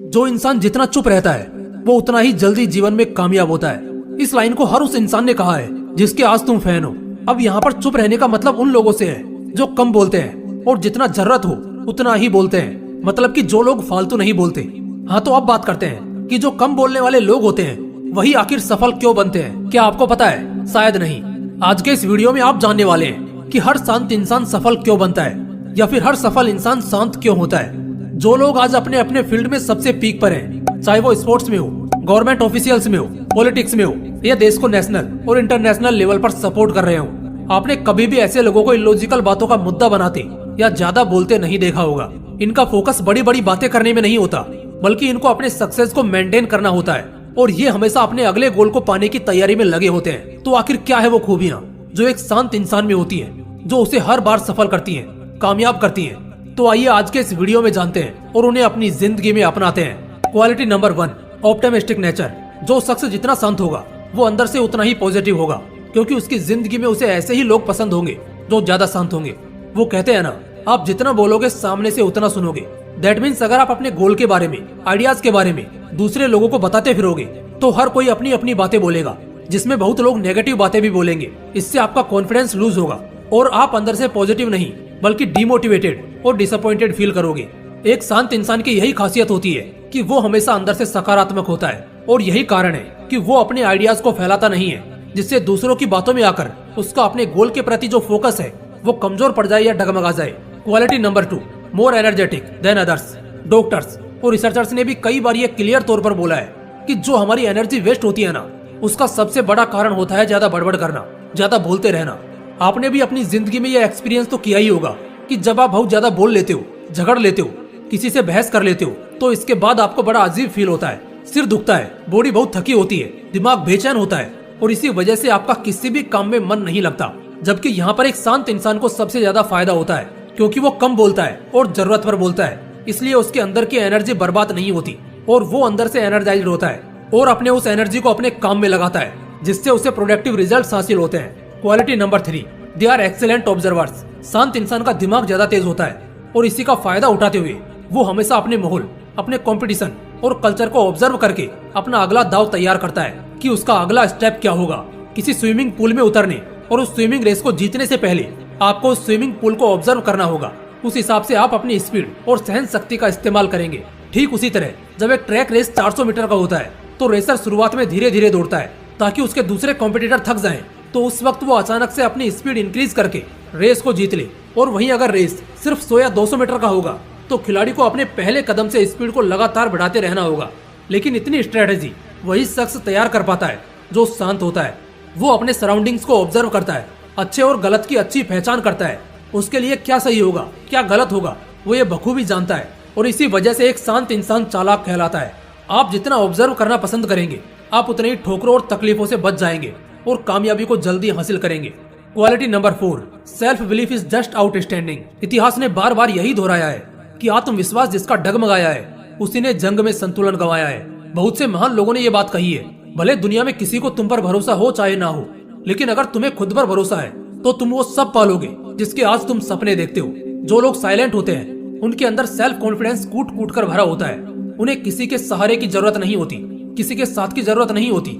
जो इंसान जितना चुप रहता है वो उतना ही जल्दी जीवन में कामयाब होता है। इस लाइन को हर उस इंसान ने कहा है जिसके आज तुम फैन हो। अब यहाँ पर चुप रहने का मतलब उन लोगों से है जो कम बोलते हैं और जितना जरूरत हो उतना ही बोलते हैं, मतलब कि जो लोग फालतू नहीं बोलते। हाँ, तो अब बात करते हैं कि जो कम बोलने वाले लोग होते हैं वही आखिर सफल क्यों बनते हैं। क्या आपको पता है? शायद नहीं। आज के इस वीडियो में आप जानने वाले हैं कि हर शांत इंसान सफल क्यों बनता है, या फिर हर सफल इंसान शांत क्यों होता है। जो लोग आज अपने अपने फील्ड में सबसे पीक पर हैं, चाहे वो स्पोर्ट्स में हो, गवर्नमेंट ऑफिशियल्स में हो, पॉलिटिक्स में हो, या देश को नेशनल और इंटरनेशनल लेवल पर सपोर्ट कर रहे हो, आपने कभी भी ऐसे लोगों को इलॉजिकल बातों का मुद्दा बनाते या ज्यादा बोलते नहीं देखा होगा। इनका फोकस बड़ी बड़ी बातें करने में नहीं होता, बल्कि इनको अपने सक्सेस को मेंटेन करना होता है, और ये हमेशा अपने अगले गोल को पाने की तैयारी में लगे होते हैं। तो आखिर क्या है वो खूबियाँ जो एक शांत इंसान में होती है, जो उसे हर बार सफल करती है, कामयाब करती है? तो आइए आज के इस वीडियो में जानते हैं और उन्हें अपनी जिंदगी में अपनाते हैं। Quality number 1, optimistic nature. जो शख्स जितना शांत होगा वो अंदर से उतना ही पॉजिटिव होगा, क्योंकि उसकी जिंदगी में उसे ऐसे ही लोग पसंद होंगे जो ज्यादा शांत होंगे। वो कहते हैं ना, आप जितना बोलोगे सामने से उतना सुनोगे। दैट मीन्स अगर आप अपने गोल के बारे में, आइडियाज के बारे में दूसरे लोगों को बताते फिरोगे तो हर कोई अपनी अपनी बातें बोलेगा, जिसमें बहुत लोग नेगेटिव बातें भी बोलेंगे। इससे आपका कॉन्फिडेंस लूज होगा और आप अंदर से पॉजिटिव नहीं बल्कि डिमोटिवेटेड और डिसअपॉइंटेड फील करोगे। एक शांत इंसान की यही खासियत होती है कि वो हमेशा अंदर से सकारात्मक होता है, और यही कारण है कि वो अपने आइडियाज को फैलाता नहीं है, जिससे दूसरों की बातों में आकर उसका अपने गोल के प्रति जो फोकस है वो कमजोर पड़ जाए या डगमगा जाए। Quality number 2, more energetic than others. Doctors और रिसर्चर्स ने भी कई बार ये क्लियर तौर पर बोला है कि जो हमारी एनर्जी वेस्ट होती है ना, उसका सबसे बड़ा कारण होता है ज्यादा बड़बड़ करना, ज्यादा बोलते रहना। आपने भी अपनी जिंदगी में ये एक्सपीरियंस तो किया ही होगा कि जब आप बहुत ज्यादा बोल लेते हो, झगड़ लेते हो, किसी से बहस कर लेते हो, तो इसके बाद आपको बड़ा अजीब फील होता है, सिर दुखता है, बॉडी बहुत थकी होती है, दिमाग बेचैन होता है, और इसी वजह से आपका किसी भी काम में मन नहीं लगता। जबकि यहाँ पर एक शांत इंसान को सबसे ज्यादा फायदा होता है, क्योंकि वो कम बोलता है और जरूरत पर बोलता है, इसलिए उसके अंदर की एनर्जी बर्बाद नहीं होती और वो अंदर से एनर्जाइज्ड होता है और अपने उस एनर्जी को अपने काम में लगाता है, जिससे उसे प्रोडक्टिव रिजल्ट्स हासिल होते हैं। Quality number 3, they are excellent observers. शांत इंसान का दिमाग ज्यादा तेज होता है, और इसी का फायदा उठाते हुए वो हमेशा अपने माहौल, अपने कंपटीशन और कल्चर को ऑब्जर्व करके अपना अगला दाव तैयार करता है कि उसका अगला स्टेप क्या होगा। किसी स्विमिंग पूल में उतरने और उस स्विमिंग रेस को जीतने से पहले आपको उस स्विमिंग पूल को ऑब्जर्व करना होगा। उस हिसाब से आप अपनी स्पीड और सहन शक्ति का इस्तेमाल करेंगे। ठीक उसी तरह जब एक ट्रैक रेस 400 मीटर का होता है तो रेसर शुरुआत में धीरे धीरे दौड़ता है ताकि उसके दूसरे कॉम्पिटिटर थक जाएं, तो उस वक्त वो अचानक से अपनी स्पीड इंक्रीज करके रेस को जीत ले। और वहीं अगर रेस सिर्फ 100 या 200 मीटर का होगा तो खिलाड़ी को अपने पहले कदम से स्पीड को लगातार बढ़ाते रहना होगा। लेकिन इतनी स्ट्रेटेजी वही शख्स तैयार कर पाता है जो शांत होता है। वो अपने सराउंडिंग्स को ऑब्जर्व करता है, अच्छे और गलत की अच्छी पहचान करता है, उसके लिए क्या सही होगा क्या गलत होगा वो ये बखूबी जानता है, और इसी वजह से एक शांत इंसान चालाक कहलाता है। आप जितना ऑब्जर्व करना पसंद करेंगे आप उतने ही ठोकरों और तकलीफों से बच जाएंगे और कामयाबी को जल्दी हासिल करेंगे। Quality number 4, self belief is just outstanding. इतिहास ने बार बार यही दोहराया है कि आत्मविश्वास जिसका डगमगाया है उसी ने जंग में संतुलन गंवाया है। बहुत से महान लोगों ने ये बात कही है, भले दुनिया में किसी को तुम पर भरोसा हो चाहे ना हो, लेकिन अगर तुम्हें खुद पर भरोसा है तो तुम वो सब पालोगे जिसके आज तुम सपने देखते हो। जो लोग साइलेंट होते हैं उनके अंदर सेल्फ कॉन्फिडेंस कूट कूट कर भरा होता है। उन्हें किसी के सहारे की जरूरत नहीं होती, किसी के साथ की जरूरत नहीं होती।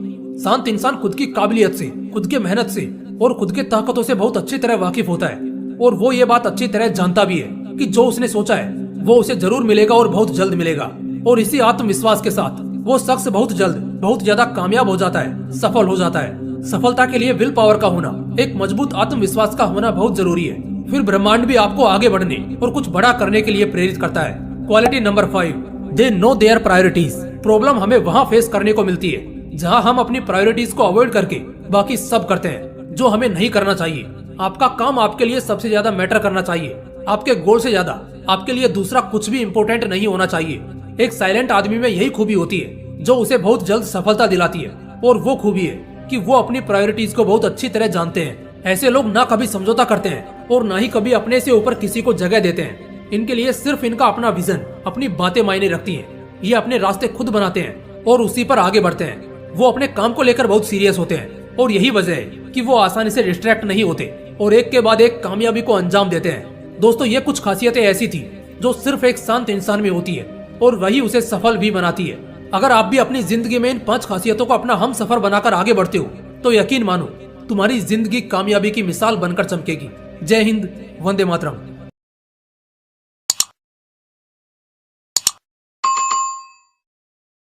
शांत इंसान खुद की काबिलियत से, खुद के मेहनत से और खुद के ताकतों से बहुत अच्छी तरह वाकिफ होता है, और वो ये बात अच्छी तरह जानता भी है कि जो उसने सोचा है वो उसे जरूर मिलेगा और बहुत जल्द मिलेगा। और इसी आत्मविश्वास के साथ वो शख्स बहुत जल्द बहुत ज्यादा कामयाब हो जाता है, सफल हो जाता है। सफलता के लिए विल पावर का होना, एक मजबूत आत्मविश्वास का होना बहुत जरूरी है। फिर ब्रह्मांड भी आपको आगे बढ़ने और कुछ बड़ा करने के लिए प्रेरित करता है। Quality number 5, they know there priorities. Problem हमें वहाँ फेस करने को मिलती है जहाँ हम अपनी प्रायोरिटीज को अवॉइड करके बाकी सब करते हैं जो हमें नहीं करना चाहिए। आपका काम आपके लिए सबसे ज्यादा मैटर करना चाहिए, आपके गोल से ज्यादा आपके लिए दूसरा कुछ भी इम्पोर्टेंट नहीं होना चाहिए। एक साइलेंट आदमी में यही खूबी होती है जो उसे बहुत जल्द सफलता दिलाती है, और वो खूबी है कि वो अपनी प्रायोरिटीज को बहुत अच्छी तरह जानते हैं। ऐसे लोग ना कभी समझौता करते हैं और ना ही कभी अपने से ऊपर किसी को जगह देते हैं। इनके लिए सिर्फ इनका अपना विजन, अपनी बातें मायने रखती हैं। ये अपने रास्ते खुद बनाते हैं और उसी पर आगे बढ़ते हैं। वो अपने काम को लेकर बहुत सीरियस होते हैं, और यही वजह है कि वो आसानी से डिस्ट्रैक्ट नहीं होते और एक के बाद एक कामयाबी को अंजाम देते हैं। दोस्तों, ये कुछ खासियतें ऐसी थी जो सिर्फ एक शांत इंसान में होती है, और वही उसे सफल भी बनाती है। अगर आप भी अपनी जिंदगी में इन 5 खासियतों को अपना हम सफर बनाकर आगे बढ़ते हो तो यकीन मानो तुम्हारी जिंदगी कामयाबी की मिसाल बनकर चमकेगी। जय हिंद, वंदे मातरम।